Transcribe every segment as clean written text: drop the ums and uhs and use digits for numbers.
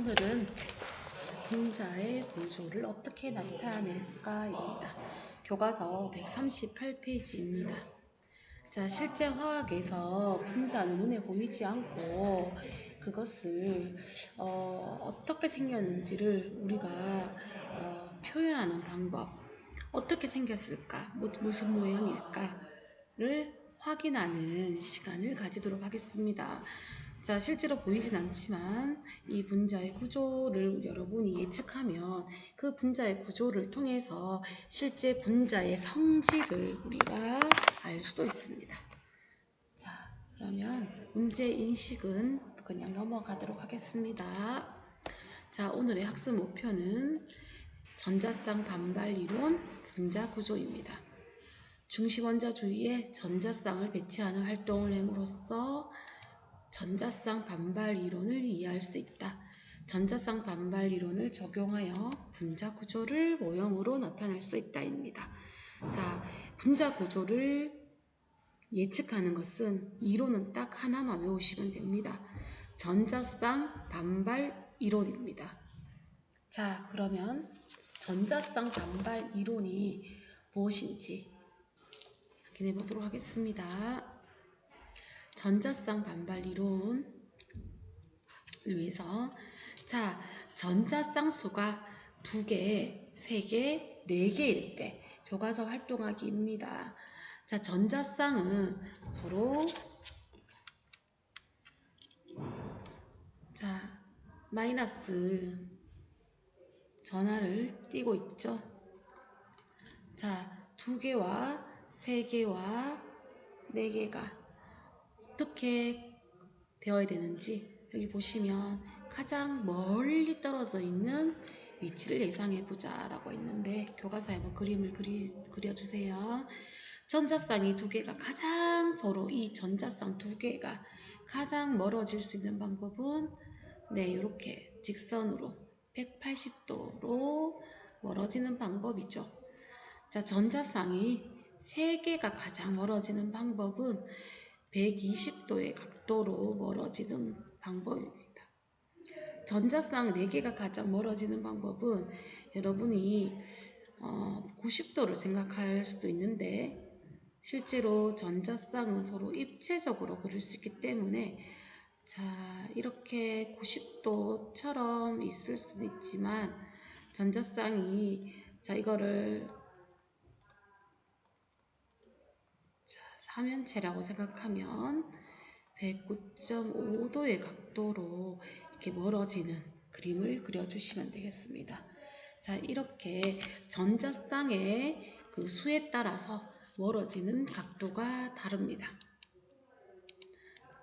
오늘은 분자의 구조를 어떻게 나타낼까입니다. 교과서 138페이지입니다. 자, 실제 화학에서 분자는 눈에 보이지 않고 그것을 어떻게 생겼는지를 우리가 표현하는 방법, 어떻게 생겼을까, 무슨 모양일까를 확인하는 시간을 가지도록 하겠습니다. 자, 실제로 보이진 않지만 이 분자의 구조를 여러분이 예측하면 그 분자의 구조를 통해서 실제 분자의 성질을 우리가 알 수도 있습니다. 자, 그러면 문제 인식은 그냥 넘어가도록 하겠습니다. 자, 오늘의 학습 목표는 전자쌍 반발 이론 분자 구조입니다. 중시원자 주위에 전자쌍을 배치하는 활동을 함으로써 전자쌍 반발 이론을 이해할 수 있다. 전자쌍 반발 이론을 적용하여 분자 구조를 모형으로 나타낼 수 있다입니다. 자, 분자 구조를 예측하는 것은 이론은 딱 하나만 외우시면 됩니다. 전자쌍 반발 이론입니다. 자, 그러면 전자쌍 반발 이론이 무엇인지 확인해 보도록 하겠습니다. 전자쌍 반발 이론을 위해서 자, 전자쌍수가 2개, 3개, 4개일 때 교과서 활동하기입니다. 자, 전자쌍은 서로 자, 마이너스 전하를 띠고 있죠. 자, 2개와 3개와 4개가 어떻게 되어야 되는지 여기 보시면 가장 멀리 떨어져 있는 위치를 예상해보자 라고 했는데 교과서에 한번 그림을 그려주세요. 전자쌍이 2개가 가장 서로 이 전자쌍 2개가 가장 멀어질 수 있는 방법은 이렇게 직선으로 180도로 멀어지는 방법이죠. 자, 전자쌍이 3개가 가장 멀어지는 방법은 120도의 각도로 멀어지는 방법입니다. 전자쌍 4개가 가장 멀어지는 방법은 여러분이 90도를 생각할 수도 있는데 실제로 전자쌍은 서로 입체적으로 그릴 수 있기 때문에 자, 이렇게 90도처럼 있을 수도 있지만 전자쌍이 자, 이거를 삼연체라고 생각하면 109.5도의 각도로 이렇게 멀어지는 그림을 그려주시면 되겠습니다. 자, 이렇게 전자쌍의 그 수에 따라서 멀어지는 각도가 다릅니다.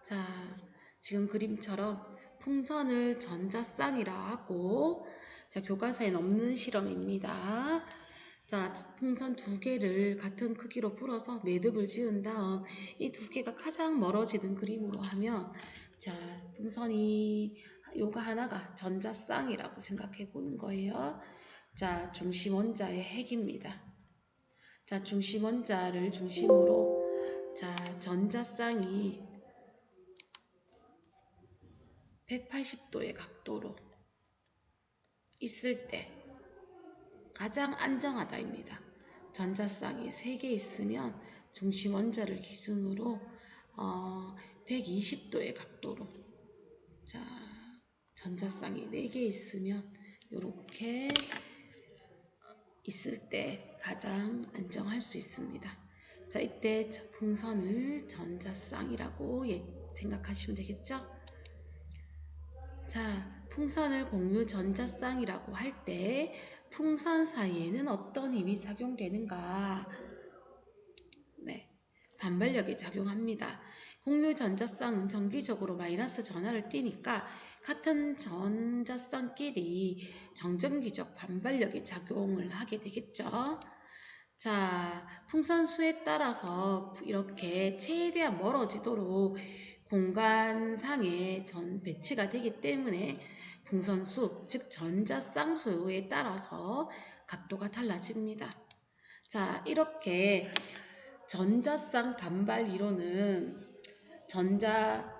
자, 지금 그림처럼 풍선을 전자쌍이라 하고 자, 교과서에는 없는 실험입니다. 자, 풍선 2개를 같은 크기로 풀어서 매듭을 지은 다음 이 2개가 가장 멀어지는 그림으로 하면 자, 풍선이 요거 하나가 전자쌍이라고 생각해 보는 거예요. 자, 중심 원자의 핵입니다. 자, 중심 원자를 중심으로 자, 전자쌍이 180도의 각도로 있을 때 가장 안정하다입니다. 전자쌍이 3개 있으면 중심 원자를 기준으로 120도의 각도로 자, 전자쌍이 4개 있으면 이렇게 있을 때 가장 안정할 수 있습니다. 자, 이때 풍선을 전자쌍이라고 생각하시면 되겠죠? 자, 풍선을 공유 전자쌍이라고 할 때 풍선 사이에는 어떤 힘이 작용되는가? 네, 반발력이 작용합니다. 공유 전자쌍은 정기적으로 마이너스 전하를 띠니까 같은 전자쌍끼리 정전기적 반발력이 작용을 하게 되겠죠. 자, 풍선 수에 따라서 이렇게 최대한 멀어지도록 공간상에 배치가 되기 때문에 풍선수, 즉 전자쌍수에 따라서 각도가 달라집니다. 자, 이렇게 전자쌍 반발 이론은 전자쌍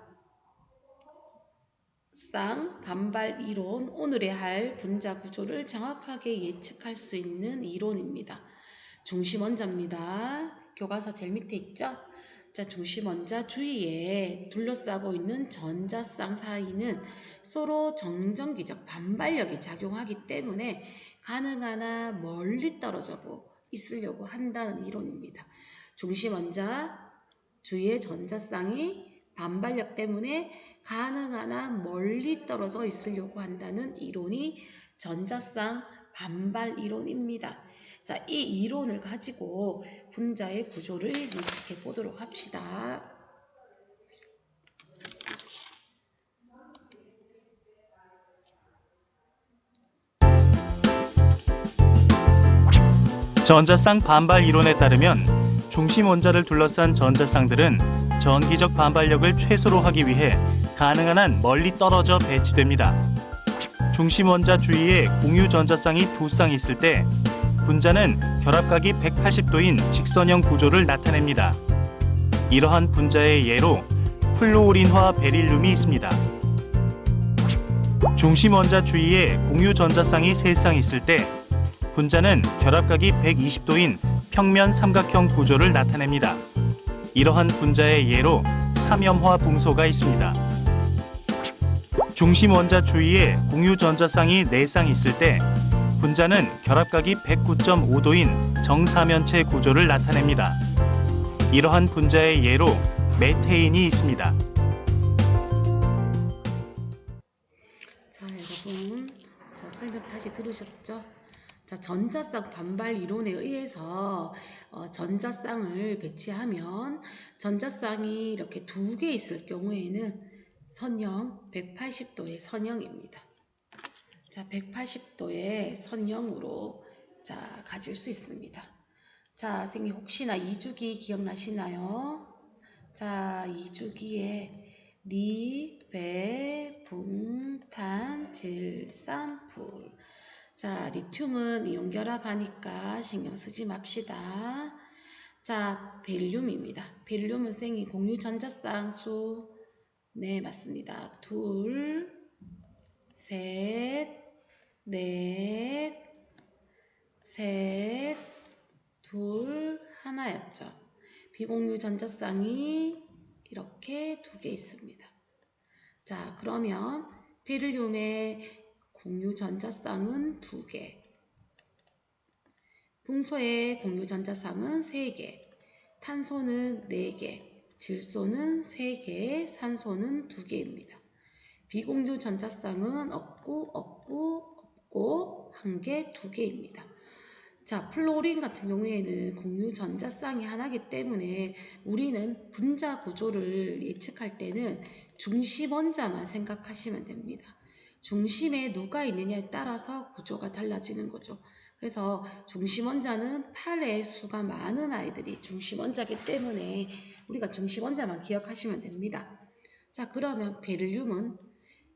쌍 반발 이론, 오늘의 할 분자 구조를 정확하게 예측할 수 있는 이론입니다. 중심 원자입니다. 교과서 제일 밑에 있죠? 자, 중심 원자 주위에 둘러싸고 있는 전자쌍 사이는 서로 정전기적 반발력이 작용하기 때문에 가능한 한 멀리 떨어져 있으려고 한다는 이론입니다. 중심 원자 주위의 전자쌍이 반발력 때문에 가능한 한 멀리 떨어져 있으려고 한다는 이론이 전자쌍 반발 이론입니다. 자, 이 이론을 가지고 분자의 구조를 예측해 보도록 합시다. 전자쌍 반발 이론에 따르면 중심 원자를 둘러싼 전자쌍들은 전기적 반발력을 최소로 하기 위해 가능한 한 멀리 떨어져 배치됩니다. 중심 원자 주위에 공유 전자쌍이 두 쌍 있을 때 분자는 결합각이 180도인 직선형 구조를 나타냅니다. 이러한 분자의 예로 플루오린화 베릴륨이 있습니다. 중심 원자 주위에 공유 전자쌍이 세 쌍 있을 때 분자는 결합각이 120도인 평면 삼각형 구조를 나타냅니다. 이러한 분자의 예로 삼염화 붕소가 있습니다. 중심 원자 주위에 공유 전자쌍이 4쌍 있을 때 분자는 결합각이 109.5도인 정사면체 구조를 나타냅니다. 이러한 분자의 예로 메테인이 있습니다. 자, 여러분, 자, 설명 다시 들으셨죠? 자, 전자쌍 반발 이론에 의해서 전자쌍을 배치하면 전자쌍이 이렇게 두 개 있을 경우에는 선형 180도의 선형입니다. 자, 180도의 선형으로 자, 가질 수 있습니다. 자, 선생님 혹시나 2주기 기억나시나요? 자, 2주기에 리, 배, 붕, 탄, 질, 산, 불. 자, 리튬은 이온 결합하니까 신경 쓰지 맙시다. 자, 베릴륨입니다. 베릴륨은 생이 공유 전자쌍 수, 네, 맞습니다. 둘, 셋, 넷, 셋, 둘, 하나였죠. 비공유 전자쌍이 이렇게 두 개 있습니다. 자, 그러면 베릴륨의 공유 전자쌍은 2개, 붕소의 공유 전자쌍은 3개, 탄소는 4개, 질소는 3개, 산소는 2개입니다. 비공유 전자쌍은 없고 1개, 2개입니다. 자, 플로린 같은 경우에는 공유 전자쌍이 하나이기 때문에 우리는 분자 구조를 예측할 때는 중심 원자만 생각하시면 됩니다. 중심에 누가 있느냐에 따라서 구조가 달라지는 거죠. 그래서 중심 원자는 8의 수가 많은 아이들이 중심 원자이기 때문에 우리가 중심 원자만 기억하시면 됩니다. 자, 그러면 베릴륨은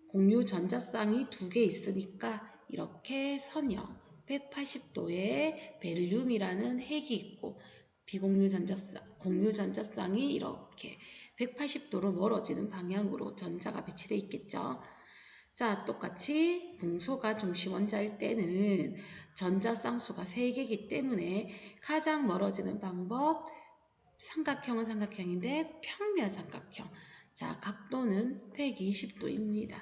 공유 전자쌍이 2개 있으니까 이렇게 선형 180도의 베릴륨이라는 핵이 있고 비공유 전자쌍, 공유 전자쌍이 이렇게 180도로 멀어지는 방향으로 전자가 배치되어 있겠죠. 자, 똑같이 붕소가 중심 원자일 때는 전자쌍수가 3개이기 때문에 가장 멀어지는 방법, 삼각형은 삼각형인데 평면 삼각형. 자, 각도는 120도입니다.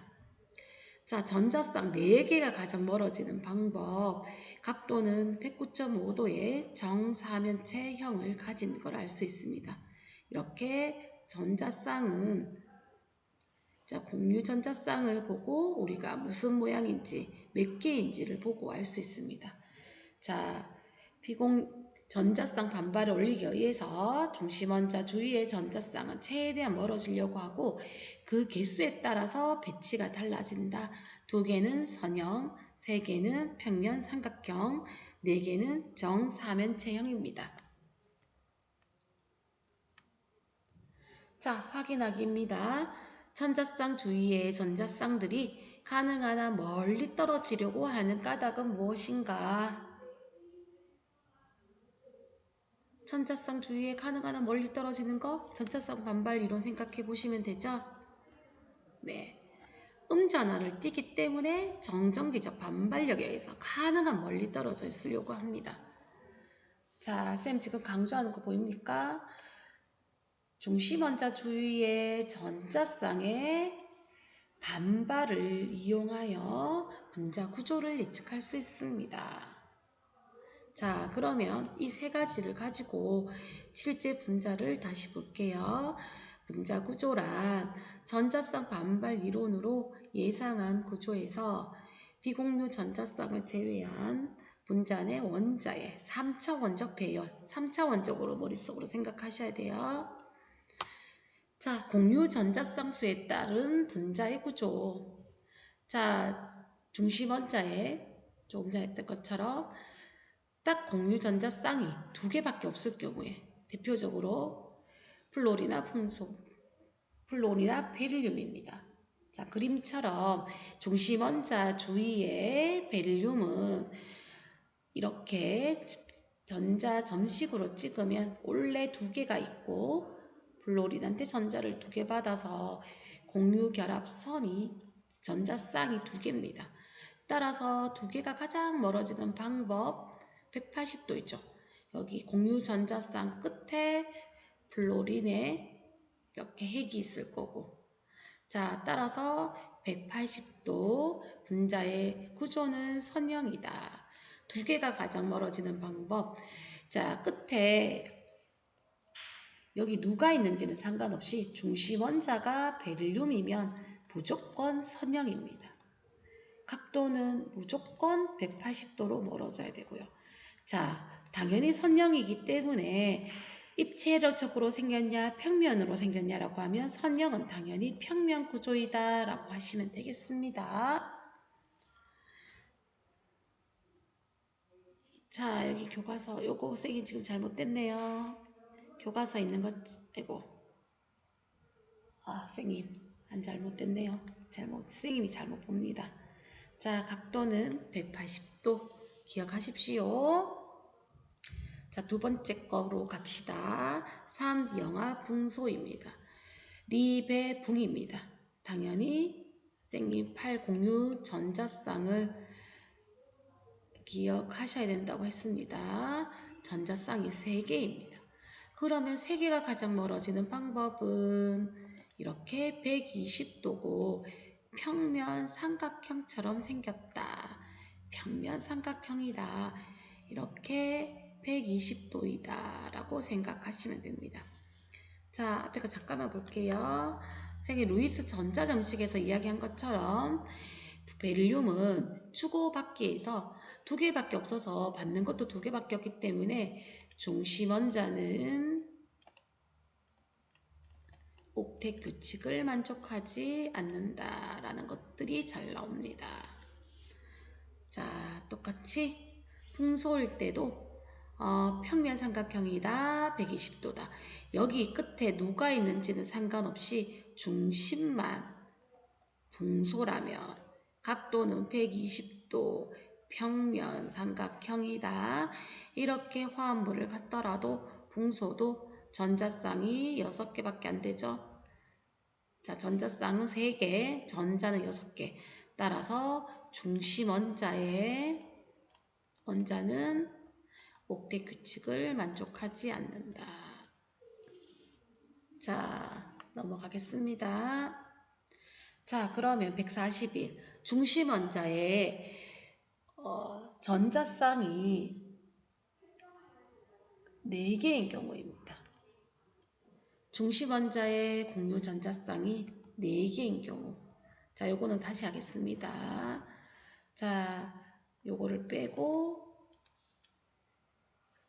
자, 전자쌍 4개가 가장 멀어지는 방법, 각도는 109.5도의 정사면체형을 가진 걸 알 수 있습니다. 이렇게 전자쌍은 자, 공유 전자쌍을 보고 우리가 무슨 모양인지 몇 개인지를 보고 알 수 있습니다. 자, 전자쌍 반발을 올리기 위해서 중심 원자 주위의 전자쌍은 최대한 멀어지려고 하고 그 개수에 따라서 배치가 달라진다. 2개는 선형, 3개는 평면 삼각형, 4개는 정사면체형입니다. 자, 확인하기입니다. 전자쌍 주위의 전자쌍들이 가능한 한 멀리 떨어지려고 하는 까닭은 무엇인가? 전자쌍 주위에 가능한 한 멀리 떨어지는 거? 전자쌍 반발 이론 생각해 보시면 되죠? 네. 음전하를 띠기 때문에 정전기적 반발력에 의해서 가능한 멀리 떨어져 있으려고 합니다. 자, 쌤 지금 강조하는 거 보입니까? 중심원자 주위의 전자쌍의 반발을 이용하여 분자 구조를 예측할 수 있습니다. 자, 그러면 이 세 가지를 가지고 실제 분자를 다시 볼게요. 분자 구조란 전자쌍 반발 이론으로 예상한 구조에서 비공유 전자쌍을 제외한 분자 내 원자의 3차원적 배열, 3차원적으로 머릿속으로 생각하셔야 돼요. 자, 공유 전자쌍수에 따른 분자의 구조. 자, 중심 원자에 조금 전에 했던 것처럼 딱 공유 전자쌍이 두 개밖에 없을 경우에 대표적으로 플로리나 풍소, 플로리나 베릴륨입니다. 자, 그림처럼 중심 원자 주위의 베릴륨은 이렇게 전자 점식으로 찍으면 원래 두 개가 있고 플로린한테 전자를 두 개 받아서 공유 결합선이 전자쌍이 두 개입니다. 따라서 두 개가 가장 멀어지는 방법 180도이죠. 여기 공유 전자쌍 끝에 플로린에 이렇게 핵이 있을 거고, 자, 따라서 180도 분자의 구조는 선형이다. 두 개가 가장 멀어지는 방법. 자, 끝에 여기 누가 있는지는 상관없이 중심 원자가 베릴륨이면 무조건 선형입니다. 각도는 무조건 180도로 멀어져야 되고요. 자, 당연히 선형이기 때문에 입체적으로 생겼냐 평면으로 생겼냐라고 하면 선형은 당연히 평면 구조이다 라고 하시면 되겠습니다. 자, 여기 교과서 요거 쌤이 지금 잘못됐네요. 교과서 있는 것 아이고, 쌤님 안 잘못됐네요. 쌤님이 잘못 봅니다. 자, 각도는 180도 기억하십시오. 자, 두 번째 거로 갑시다. 3영하 붕소입니다. 리배붕입니다. 당연히 쌤님 806 전자쌍을 기억하셔야 된다고 했습니다. 전자쌍이 3개입니다. 그러면 3개가 가장 멀어지는 방법은 이렇게 120도고 평면 삼각형처럼 생겼다. 평면 삼각형이다. 이렇게 120도이다 라고 생각하시면 됩니다. 자, 앞에 거 잠깐만 볼게요. 선생님 루이스 전자점식에서 이야기한 것처럼 베릴륨은 주고받기에서 두 개밖에 없어서 받는 것도 두 개밖에 없기 때문에 중심 원자는 옥텟 규칙을 만족하지 않는다라는 것들이 잘 나옵니다. 자, 똑같이 풍소일 때도 평면 삼각형이다, 120도다. 여기 끝에 누가 있는지는 상관없이 중심만 붕소라면 각도는 120도, 평면 삼각형이다. 이렇게 화합물을 갖더라도 붕소도 전자쌍이 6개밖에 안 되죠. 자, 전자쌍은 3개, 전자는 6개. 따라서 중심 원자는 옥텟 규칙을 만족하지 않는다. 자, 넘어가겠습니다. 자, 그러면 141. 중심 원자의 전자쌍이 4개인 경우입니다. 중심 원자의 공유 전자쌍이 4개인 경우. 자, 요거는 다시 하겠습니다. 자, 요거를 빼고,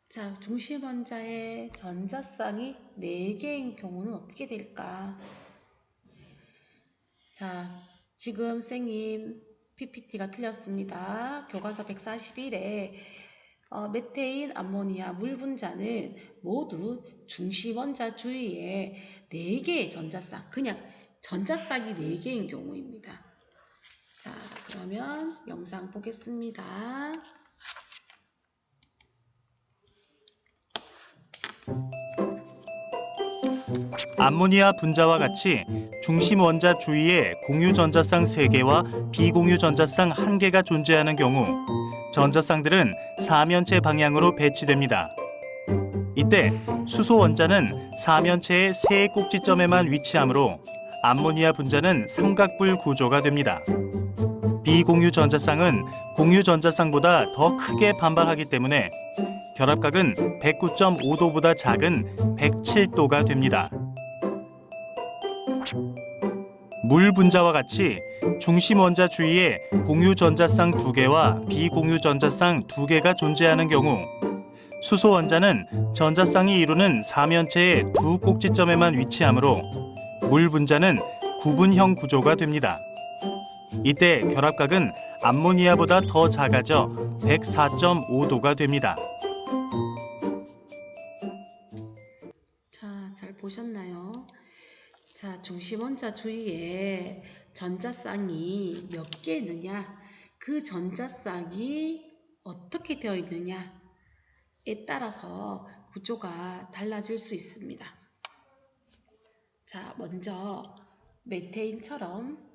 자, 중심 원자의 전자쌍이 4개인 경우는 어떻게 될까? 자, 지금 쌤님 PPT가 틀렸습니다. 교과서 141에 메테인, 암모니아, 물 분자는 모두 중심 원자 주위에 4개의 전자쌍, 그냥 전자쌍이 4개인 경우입니다. 자, 그러면 영상 보겠습니다. 암모니아 분자와 같이 중심 원자 주위에 공유 전자쌍 3개와 비공유 전자쌍 1개가 존재하는 경우 전자쌍들은 사면체 방향으로 배치됩니다. 이때 수소 원자는 사면체의 세 꼭지점에만 위치하므로 암모니아 분자는 삼각불 구조가 됩니다. 비공유 전자쌍은 공유 전자쌍보다 더 크게 반발하기 때문에 결합각은 109.5도보다 작은 107도가 됩니다. 물 분자와 같이 중심 원자 주위에 공유 전자쌍 2개와 비공유 전자쌍 2개가 존재하는 경우 수소 원자는 전자쌍이 이루는 사면체의 두 꼭지점에만 위치하므로 물 분자는 구분형 구조가 됩니다. 이때 결합각은 암모니아보다 더 작아져 104.5도가 됩니다. 자, 잘 보셨나요? 자, 중심 원자 주위에 전자쌍이 몇 개 있느냐, 그 전자쌍이 어떻게 되어 있느냐에 따라서 구조가 달라질 수 있습니다. 자, 먼저 메테인처럼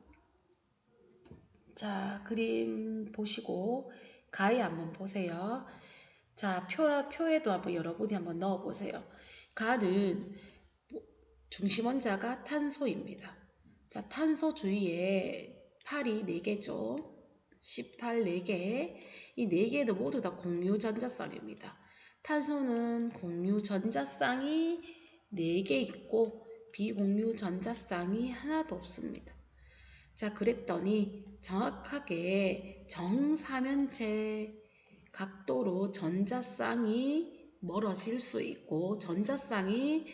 자, 그림 보시고 가위 한번 보세요. 자, 표에도 한번 여러분이 한번 넣어 보세요. 가는 중심 원자가 탄소입니다. 자, 탄소 주위에 8이 4개죠. 18, 4개. 이 4개도 모두 다 공유 전자쌍입니다. 탄소는 공유 전자쌍이 4개 있고 비공유 전자쌍이 하나도 없습니다. 자, 그랬더니 정확하게 정사면체 각도로 전자쌍이 멀어질 수 있고 전자쌍이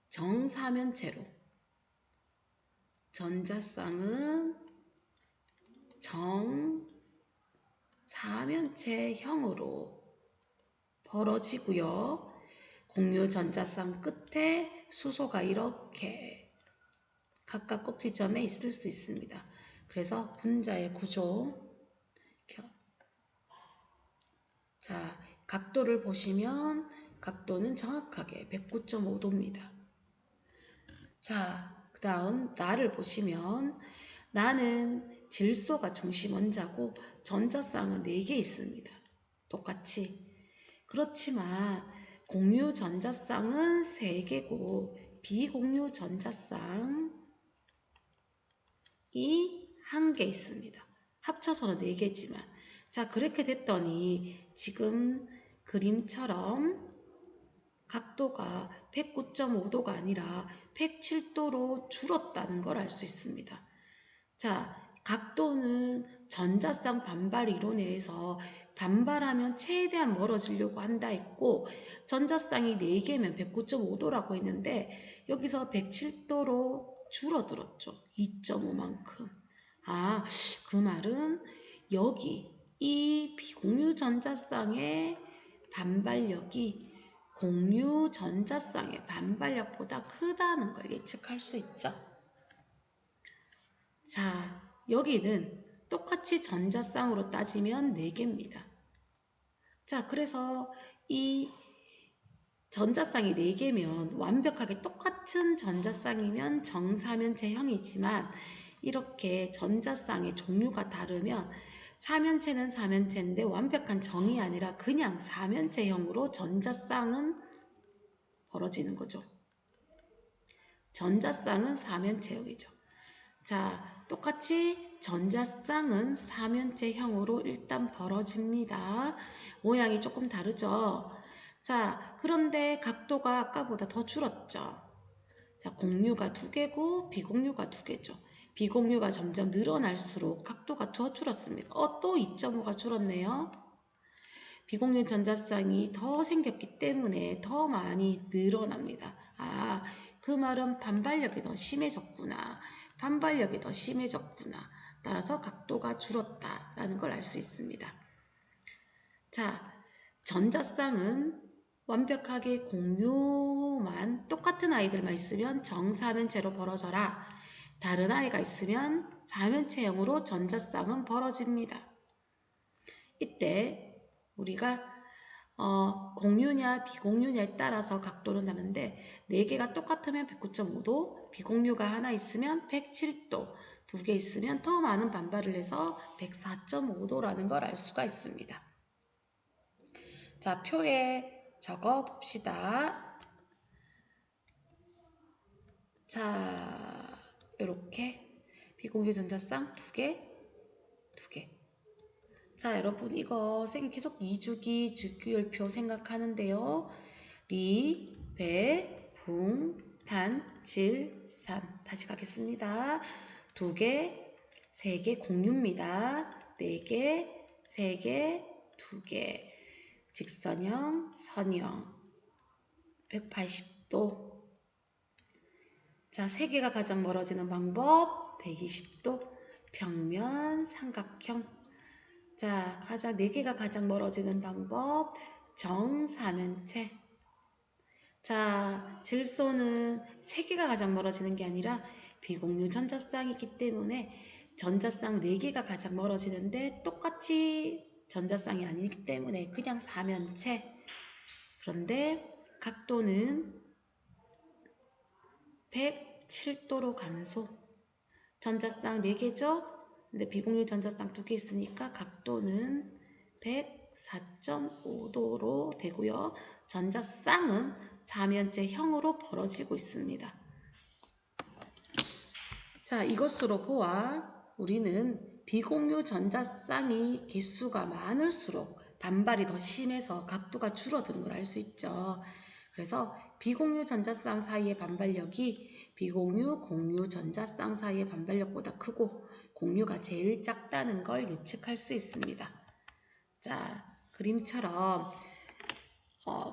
정사면체로 전자쌍은 정사면체형으로 벌어지고요. 공유 전자쌍 끝에 수소가 이렇게 각각 꼭지점에 있을 수 있습니다. 그래서 분자의 구조. 자, 각도를 보시면 각도는 정확하게 109.5도입니다. 자, 그 다음 나를 보시면 나는 질소가 중심 원자고 전자쌍은 4개 있습니다. 똑같이. 그렇지만 공유 전자쌍은 3개고 비공유 전자쌍 이 1개 있습니다. 합쳐서는 4개지만. 자, 그렇게 됐더니 지금 그림처럼 각도가 109.5도가 아니라 107도로 줄었다는 걸 알 수 있습니다. 자, 각도는 전자쌍 반발 이론에서 반발하면 최대한 멀어지려고 한다 했고 전자쌍이 4개면 109.5도라고 했는데 여기서 107도로 줄어들었죠. 2.5만큼. 아, 그 말은 여기 이 비공유 전자쌍의 반발력이 공유 전자쌍의 반발력보다 크다는 걸 예측할 수 있죠. 자, 여기는 똑같이 전자쌍으로 따지면 4개입니다. 자, 그래서 이 전자쌍이 4개면 완벽하게 똑같은 전자쌍이면 정사면체형이지만 이렇게 전자쌍의 종류가 다르면 사면체는 사면체인데 완벽한 정이 아니라 그냥 사면체형으로 전자쌍은 벌어지는 거죠. 전자쌍은 사면체형이죠. 자, 똑같이 전자쌍은 사면체형으로 일단 벌어집니다. 모양이 조금 다르죠. 자, 그런데 각도가 아까보다 더 줄었죠. 자, 공유가 2개고 비공유가 2개죠. 비공유가 점점 늘어날수록 각도가 더 줄었습니다. 또 2.5가 줄었네요. 비공유 전자쌍이 더 생겼기 때문에 더 많이 늘어납니다. 아, 그 말은 반발력이 더 심해졌구나. 반발력이 더 심해졌구나. 따라서 각도가 줄었다라는 걸 알 수 있습니다. 자, 전자쌍은 완벽하게 공유만 똑같은 아이들만 있으면 정사면체로 벌어져라. 다른 아이가 있으면 사면체형으로 전자쌍은 벌어집니다. 이때 우리가 공유냐 비공유냐에 따라서 각도는 다른데 4개가 똑같으면 109.5도, 비공유가 하나 있으면 107도, 2개 있으면 더 많은 반발을 해서 104.5도라는 걸 알 수가 있습니다. 자, 표에 적어 봅시다. 자, 이렇게 비공유 전자쌍 2개, 2개. 자, 여러분 이거 계속 2주기 주기율표 생각하는데요. 리, 배, 붕, 탄, 질, 산. 다시 가겠습니다. 2개, 3개 공유입니다. 4개, 3개, 2개. 직선형, 선형. 180도. 자, 3개가 가장 멀어지는 방법 120도. 평면, 삼각형. 자, 4개가 가장 멀어지는 방법 정사면체. 자, 질소는 3개가 가장 멀어지는 게 아니라 비공유 전자쌍이기 때문에 전자쌍 4개가 가장 멀어지는데 똑같이 전자쌍이 아니기 때문에 그냥 사면체. 그런데 각도는 107도로 감소. 전자쌍 4개죠? 근데 비공유 전자쌍 2개 있으니까 각도는 104.5도로 되고요. 전자쌍은 사면체형으로 벌어지고 있습니다. 자, 이것으로 보아 우리는 비공유 전자쌍이 개수가 많을수록 반발이 더 심해서 각도가 줄어드는 걸 알 수 있죠. 그래서 비공유 전자쌍 사이의 반발력이 비공유, 공유 전자쌍 사이의 반발력보다 크고 공유가 제일 작다는 걸 예측할 수 있습니다. 자, 그림처럼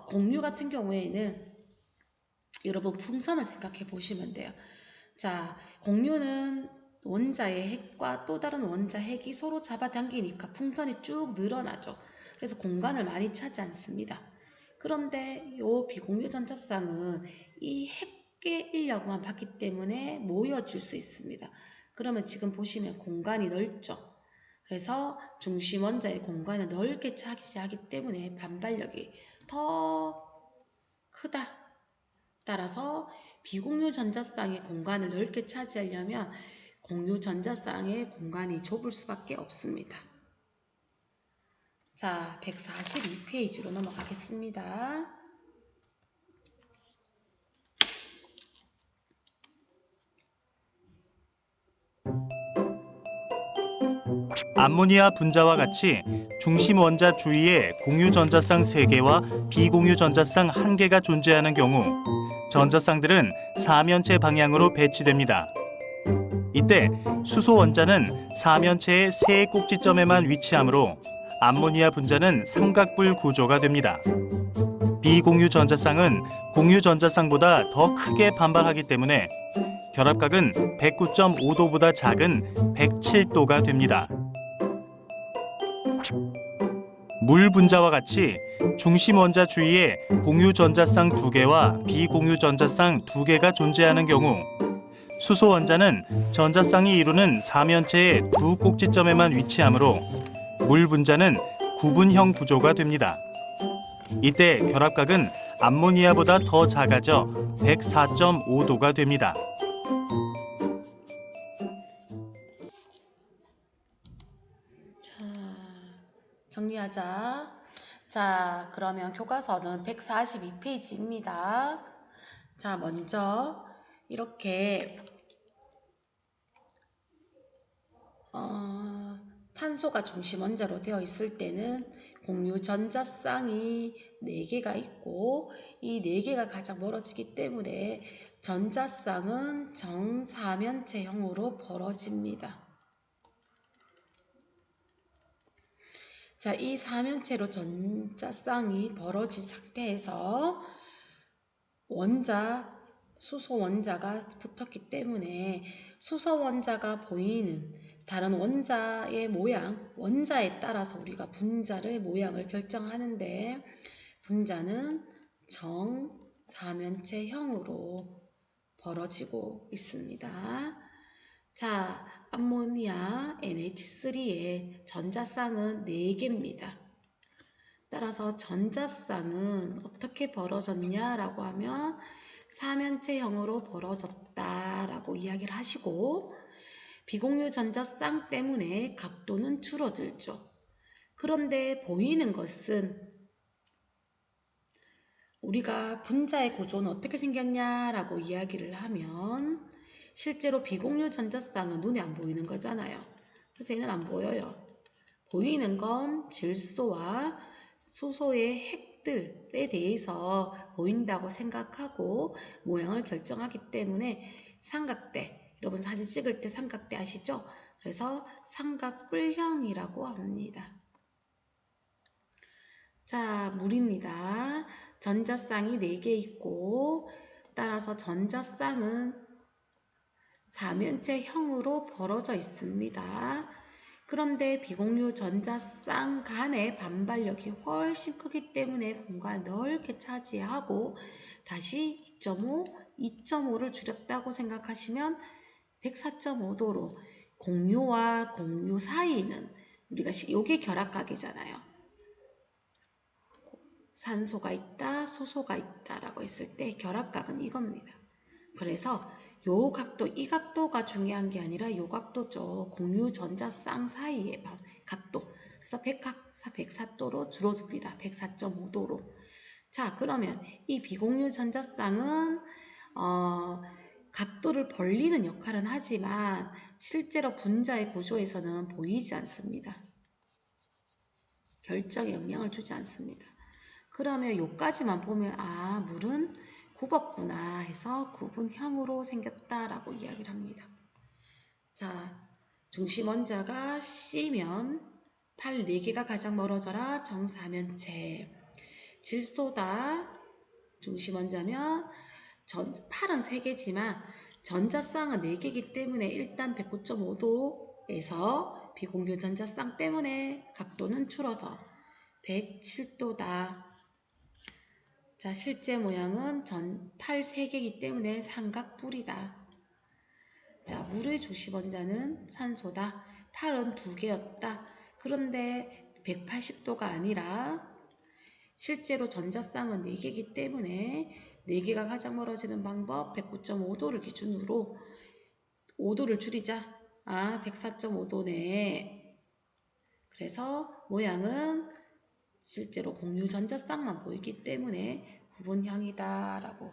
공유 같은 경우에는 여러분 풍선을 생각해 보시면 돼요. 자, 공유는 원자의 핵과 또 다른 원자 핵이 서로 잡아당기니까 풍선이 쭉 늘어나죠. 그래서 공간을 많이 차지 않습니다. 그런데 이 비공유 전자쌍은 이 핵의 인력만 받기 때문에 모여질 수 있습니다. 그러면 지금 보시면 공간이 넓죠. 그래서 중심 원자의 공간을 넓게 차지하기 때문에 반발력이 더 크다. 따라서 비공유 전자쌍의 공간을 넓게 차지하려면 공유 전자쌍의 공간이 좁을 수밖에 없습니다. 자, 142페이지로 넘어가겠습니다. 암모니아 분자와 같이 중심 원자 주위에 공유 전자쌍 3개와 비공유 전자쌍 1개가 존재하는 경우 전자쌍들은 사면체 방향으로 배치됩니다. 이때 수소 원자는 사면체의 세 꼭지점에만 위치하므로 암모니아 분자는 삼각불 구조가 됩니다. 비공유 전자쌍은 공유 전자쌍보다 더 크게 반발하기 때문에 결합각은 109.5도보다 작은 107도가 됩니다. 물 분자와 같이 중심 원자 주위에 공유 전자쌍 2개와 비공유 전자쌍 2개가 존재하는 경우 수소 원자는 전자쌍이 이루는 사면체의 두 꼭지점에만 위치하므로 물 분자는 구분형 구조가 됩니다. 이때 결합각은 암모니아보다 더 작아져 104.5도가 됩니다. 자, 정리하자. 자, 그러면 교과서는 142페이지입니다. 자, 먼저 이렇게 탄소가 중심 원자로 되어 있을 때는 공유 전자쌍이 4개가 있고 이 4개가 가장 멀어지기 때문에 전자쌍은 정사면체형으로 벌어집니다. 자, 이 사면체로 전자쌍이 벌어진 상태에서 수소 원자가 붙었기 때문에 수소 원자가 보이는 다른 원자의 모양, 원자에 따라서 우리가 분자의 모양을 결정하는데 분자는 정사면체형으로 벌어지고 있습니다. 자, 암모니아 NH3의 전자쌍은 4개입니다. 따라서 전자쌍은 어떻게 벌어졌냐라고 하면 사면체형으로 벌어졌다라고 이야기를 하시고, 비공유 전자쌍 때문에 각도는 줄어들죠. 그런데 보이는 것은 우리가 분자의 구조는 어떻게 생겼냐라고 이야기를 하면 실제로 비공유 전자쌍은 눈에 안 보이는 거잖아요. 그래서 얘는 안 보여요. 보이는 건 질소와 수소의 핵들에 대해서 보인다고 생각하고 모양을 결정하기 때문에 삼각대, 여러분 사진 찍을 때 삼각대 아시죠? 그래서 삼각뿔형이라고 합니다. 자, 물입니다. 전자쌍이 4개 있고, 따라서 전자쌍은 사면체형으로 벌어져 있습니다. 그런데 비공유 전자쌍 간의 반발력이 훨씬 크기 때문에 공간을 넓게 차지하고, 다시 2.5, 2.5를 줄였다고 생각하시면 104.5도로 공유와 공유 사이는 우리가 요게 결합각이잖아요. 산소가 있다, 수소가 있다라고 했을 때 결합각은 이겁니다. 그래서 요 각도, 이 각도가 중요한 게 아니라 요 각도죠. 공유 전자쌍 사이의 각도. 그래서 104도로 줄어듭니다. 104.5도로. 자, 그러면 이 비공유 전자쌍은 각도를 벌리는 역할은 하지만 실제로 분자의 구조에서는 보이지 않습니다. 결정에 영향을 주지 않습니다. 그러면 요까지만 보면 아, 물은 굽었구나 해서 구분형으로 생겼다라고 이야기를 합니다. 자, 중심 원자가 C면 팔 4개가 가장 멀어져라 정사면체. 질소다 중심 원자면 팔은 3개지만 전자쌍은 4개이기 때문에 일단 109.5도에서 비공유 전자쌍 때문에 각도는 줄어서 107도다. 자, 실제 모양은 팔 3개이기 때문에 삼각뿔이다. 자, 물의 주시 원자는 산소다. 팔은 2개였다. 그런데 180도가 아니라 실제로 전자쌍은 4개이기 때문에 4개가 가장 멀어지는 방법 109.5도를 기준으로 5도를 줄이자. 아, 104.5도네. 그래서 모양은 실제로 공유 전자쌍만 보이기 때문에 구분형이다 라고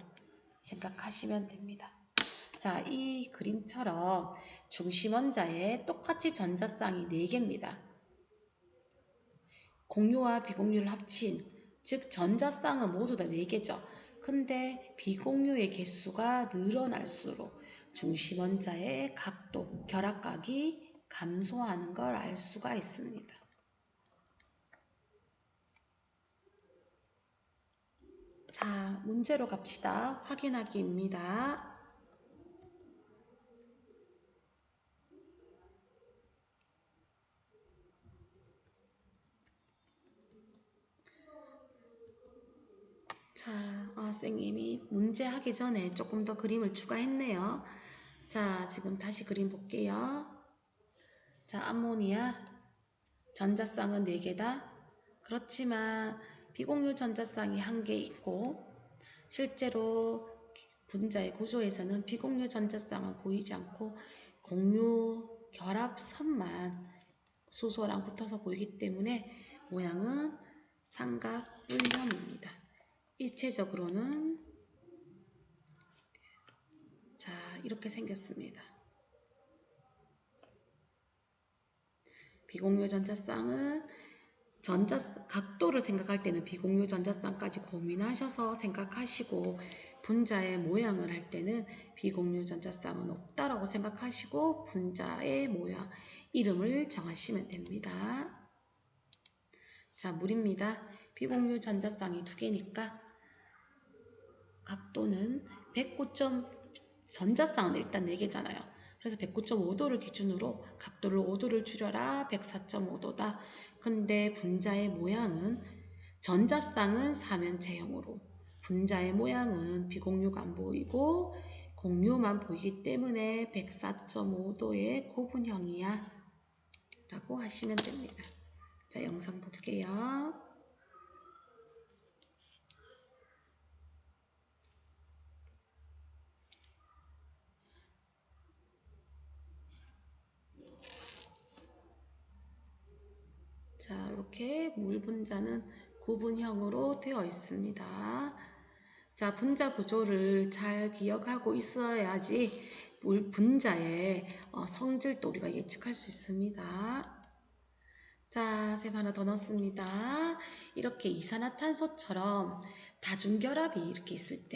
생각하시면 됩니다. 자, 이 그림처럼 중심 원자에 똑같이 전자쌍이 4개입니다. 공유와 비공유를 합친, 즉 전자쌍은 모두 다 4개죠. 근데 비공유의 개수가 늘어날수록 중심 원자의 각도, 결합각이 감소하는 걸 알 수가 있습니다. 자, 문제로 갑시다. 확인하기입니다. 자, 선생님이 문제 하기 전에 조금 더 그림을 추가했네요. 자, 지금 다시 그림 볼게요. 자, 암모니아 전자쌍은 4개다. 그렇지만 비공유 전자쌍이 1개 있고 실제로 분자의 구조에서는 비공유 전자쌍은 보이지 않고 공유 결합선만 수소랑 붙어서 보이기 때문에 모양은 삼각뿔형입니다. 입체적으로는 자, 이렇게 생겼습니다. 비공유 전자쌍은 각도를 생각할 때는 비공유 전자쌍까지 고민하셔서 생각하시고 분자의 모양을 할 때는 비공유 전자쌍은 없다라고 생각하시고 분자의 모양, 이름을 정하시면 됩니다. 자, 물입니다. 비공유 전자쌍이 2개니까 각도는 109. 전자쌍은 일단 4개잖아요. 그래서 109.5도를 기준으로 각도를 5도를 줄여라 104.5도다. 근데 분자의 모양은 전자쌍은 사면체형으로, 분자의 모양은 비공유가 안 보이고 공유만 보이기 때문에 104.5도의 구분형이야 라고 하시면 됩니다. 자, 영상 볼게요. 자, 이렇게 물 분자는 구분형으로 되어 있습니다. 자, 분자 구조를 잘 기억하고 있어야지 물 분자의 성질도 우리가 예측할 수 있습니다. 자, 셈 하나 더 넣습니다. 이렇게 이산화탄소처럼 다중결합이 이렇게 있을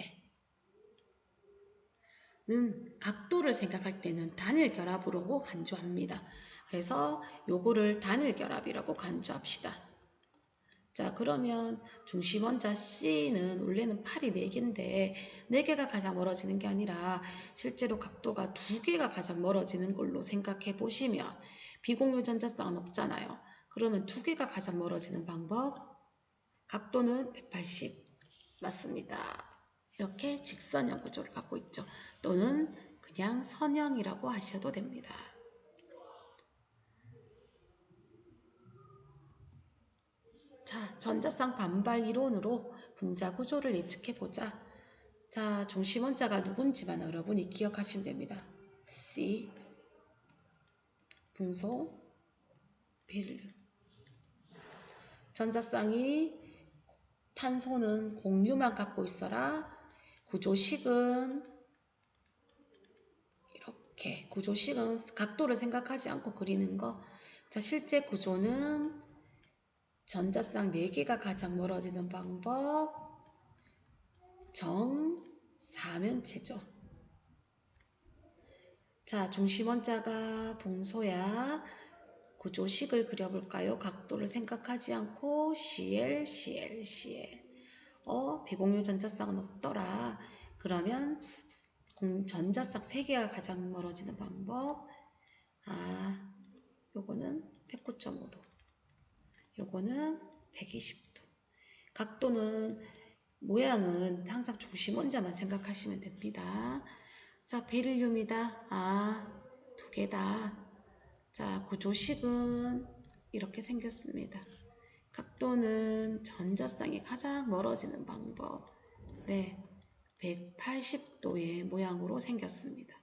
때는 각도를 생각할 때는 단일 결합으로 간주합니다. 그래서 요거를 단일 결합이라고 간주합시다. 자, 그러면 중심 원자 C는 원래는 팔이 4개인데 4개가 가장 멀어지는 게 아니라 실제로 각도가 2개가 가장 멀어지는 걸로 생각해 보시면 비공유 전자쌍은 없잖아요. 그러면 2개가 가장 멀어지는 방법, 각도는 180 맞습니다. 이렇게 직선형 구조를 갖고 있죠. 또는 그냥 선형이라고 하셔도 됩니다. 자, 전자쌍 반발 이론으로 분자 구조를 예측해 보자. 자, 중심 원자가 누군지만 여러분이 기억하시면 됩니다. C, 분소, 베릴륨. 전자쌍이 탄소는 공유만 갖고 있어라. 구조식은 이렇게, 구조식은 각도를 생각하지 않고 그리는 거. 자, 실제 구조는 전자쌍 4개가 가장 멀어지는 방법, 정사면체죠. 자, 중심 원자가 봉소야. 구조식을 그려볼까요? 각도를 생각하지 않고 CL, CL, CL. 비공유 전자쌍은 없더라. 그러면 전자쌍 3개가 가장 멀어지는 방법. 요거는 109.5도. 요거는 120도. 각도는 모양은 항상 중심 원자만 생각하시면 됩니다. 자, 베릴륨이다. 2개다. 자, 구조식은 이렇게 생겼습니다. 각도는 전자쌍이 가장 멀어지는 방법. 네, 180도의 모양으로 생겼습니다.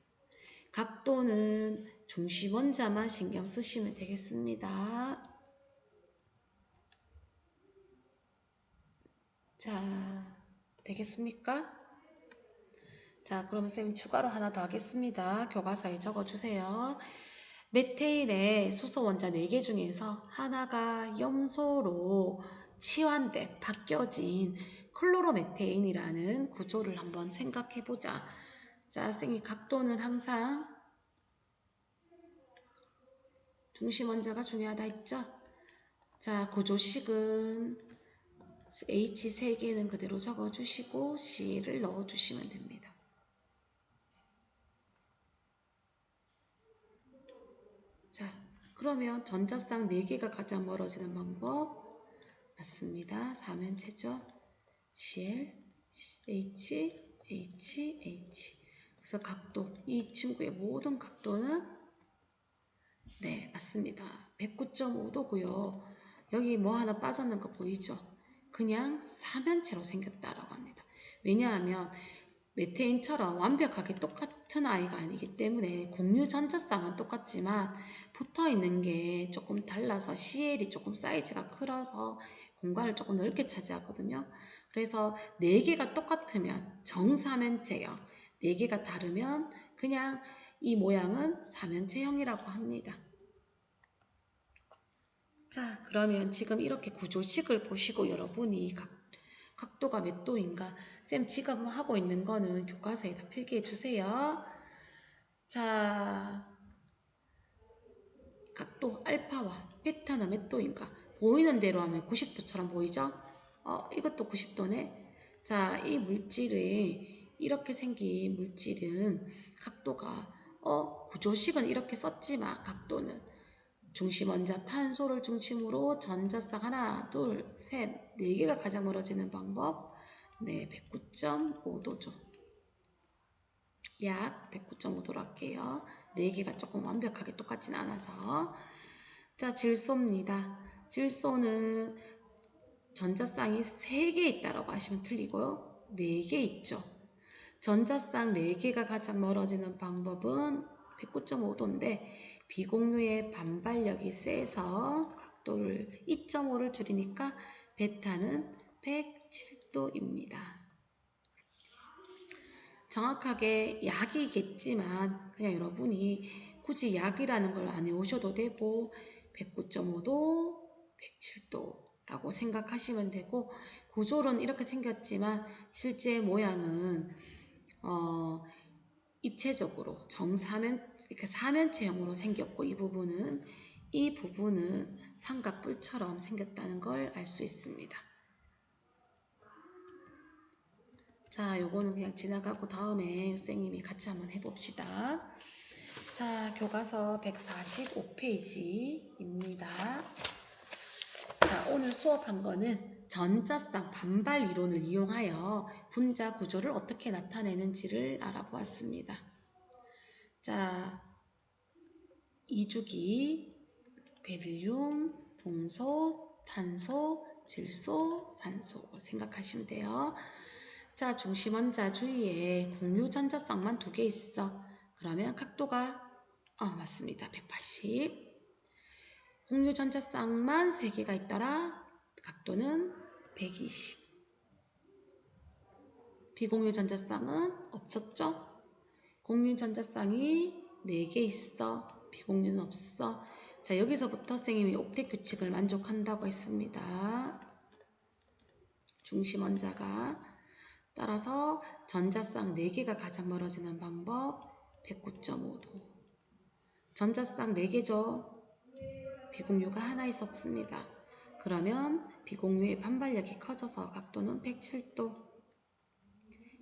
각도는 중심 원자만 신경 쓰시면 되겠습니다. 자, 되겠습니까? 자, 그러면 쌤이 추가로 하나 더 하겠습니다. 교과서에 적어주세요. 메테인의 수소 원자 4개 중에서 하나가 염소로 치환돼 바뀌어진 클로로메테인이라는 구조를 한번 생각해 보자. 자, 쌤이 각도는 항상 중심 원자가 중요하다 했죠? 자, 구조식은 H 3개는 그대로 적어주시고 C를 넣어주시면 됩니다. 자, 그러면 전자쌍 4개가 가장 멀어지는 방법 맞습니다. 사면체죠. Cl, H, H, H. 그래서 각도, 이 친구의 모든 각도는 네, 맞습니다. 109.5도고요. 여기 뭐 하나 빠졌는 거 보이죠? 그냥 사면체로 생겼다라고 합니다. 왜냐하면 메테인처럼 완벽하게 똑같은 아이가 아니기 때문에 공유 전자쌍은 똑같지만 붙어있는 게 조금 달라서 CL이 조금 사이즈가 커서 공간을 조금 넓게 차지하거든요. 그래서 4개가 똑같으면 정사면체형, 4개가 다르면 그냥 이 모양은 사면체형이라고 합니다. 자, 그러면 지금 이렇게 구조식을 보시고 여러분이 각도가 몇 도인가? 쌤 지금 하고 있는 거는 교과서에다 필기해 주세요. 자, 각도 알파와 베타는 몇 도인가? 보이는 대로 하면 90도처럼 보이죠? 이것도 90도네. 자, 이 물질의 이렇게 생긴 물질은 각도가 구조식은 이렇게 썼지만 각도는 중심 원자 탄소를 중심으로 전자쌍 하나, 둘, 셋, 4개가 가장 멀어지는 방법. 네, 109.5도죠. 약 109.5도로 할게요. 4개가 조금 완벽하게 똑같진 않아서. 자, 질소입니다. 질소는 전자쌍이 3개 있다라고 하시면 틀리고요. 4개 있죠. 전자쌍 4개가 가장 멀어지는 방법은 109.5도인데 비공유의 반발력이 세서 각도를 2.5를 줄이니까 베타는 107도입니다. 정확하게 약이겠지만 그냥 여러분이 굳이 약이라는 걸 안 해오셔도 되고 109.5도, 107도라고 생각하시면 되고 구조는 이렇게 생겼지만 실제 모양은 입체적으로 이렇게 사면체형으로 생겼고 이 부분은 삼각뿔처럼 생겼다는 걸 알 수 있습니다. 자, 요거는 그냥 지나가고 다음에 선생님이 같이 한번 해봅시다. 자, 교과서 145페이지입니다. 자, 오늘 수업한 거는 전자쌍 반발 이론을 이용하여 분자 구조를 어떻게 나타내는지를 알아보았습니다. 자, 이주기, 베릴륨, 동소, 탄소, 질소, 산소 생각하시면 돼요. 자, 중심원자 주위에 공유 전자쌍만 2개 있어. 그러면 각도가 맞습니다. 180. 공유 전자쌍만 3개가 있더라. 각도는 120. 비공유 전자쌍은 없었죠? 공유 전자쌍이 4개 있어. 비공유는 없어. 자, 여기서부터 선생님이 옥텟 규칙을 만족한다고 했습니다. 중심 원자가 따라서 전자쌍 4개가 가장 멀어지는 방법 109.5도. 전자쌍 4개죠. 비공유가 하나 있었습니다. 그러면 비공유의 반발력이 커져서 각도는 107도.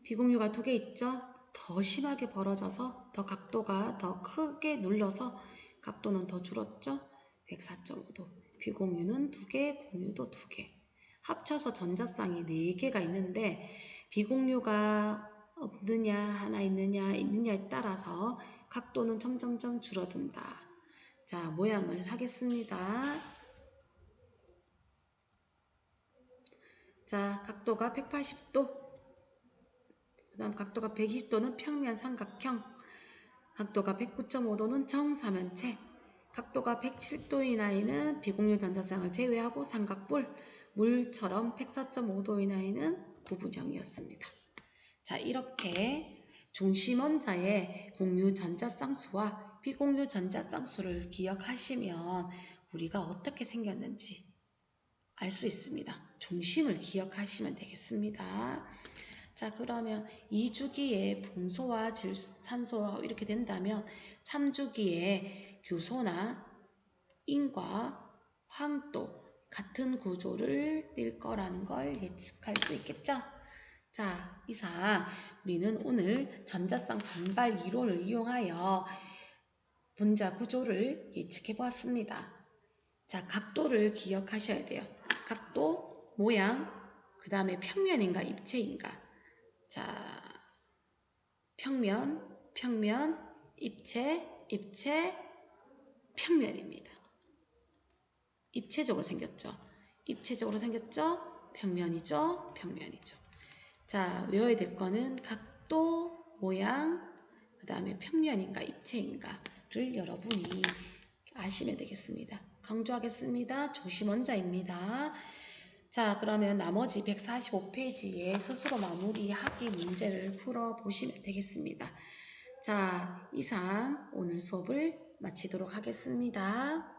비공유가 2개 있죠. 더 심하게 벌어져서 더 각도가 더 크게 눌러서 각도는 더 줄었죠. 104.5도. 비공유는 2개, 공유도 2개. 합쳐서 전자쌍이 4개가 있는데 비공유가 없느냐 하나 있느냐에 따라서 각도는 점점점 줄어든다. 자, 모양을 하겠습니다. 자, 각도가 180도, 그 다음 각도가 120도는 평면 삼각형, 각도가 109.5도는 정사면체, 각도가 107도 이하에는 비공유 전자쌍을 제외하고 삼각뿔, 물처럼 104.5도 이하에는 구분형이었습니다. 자, 이렇게 중심원자의 공유 전자쌍수와 비공유 전자쌍수를 기억하시면 우리가 어떻게 생겼는지 알 수 있습니다. 중심을 기억하시면 되겠습니다. 자, 그러면 2주기에 붕소와 산소 이렇게 된다면 3주기에 규소나 인과 황도 같은 구조를 띌 거라는 걸 예측할 수 있겠죠? 자, 이상 우리는 오늘 전자쌍 반발 이론을 이용하여 분자 구조를 예측해 보았습니다. 자, 각도를 기억하셔야 돼요. 각도, 모양, 그 다음에 평면인가 입체인가. 자, 평면, 입체, 평면입니다. 입체적으로 생겼죠? 평면이죠? 자, 외워야 될 거는 각도, 모양, 그 다음에 평면인가 입체인가를 여러분이 아시면 되겠습니다. 강조하겠습니다. 중심원자입니다. 자, 그러면 나머지 145페이지에 스스로 마무리하기 문제를 풀어보시면 되겠습니다. 자, 이상 오늘 수업을 마치도록 하겠습니다.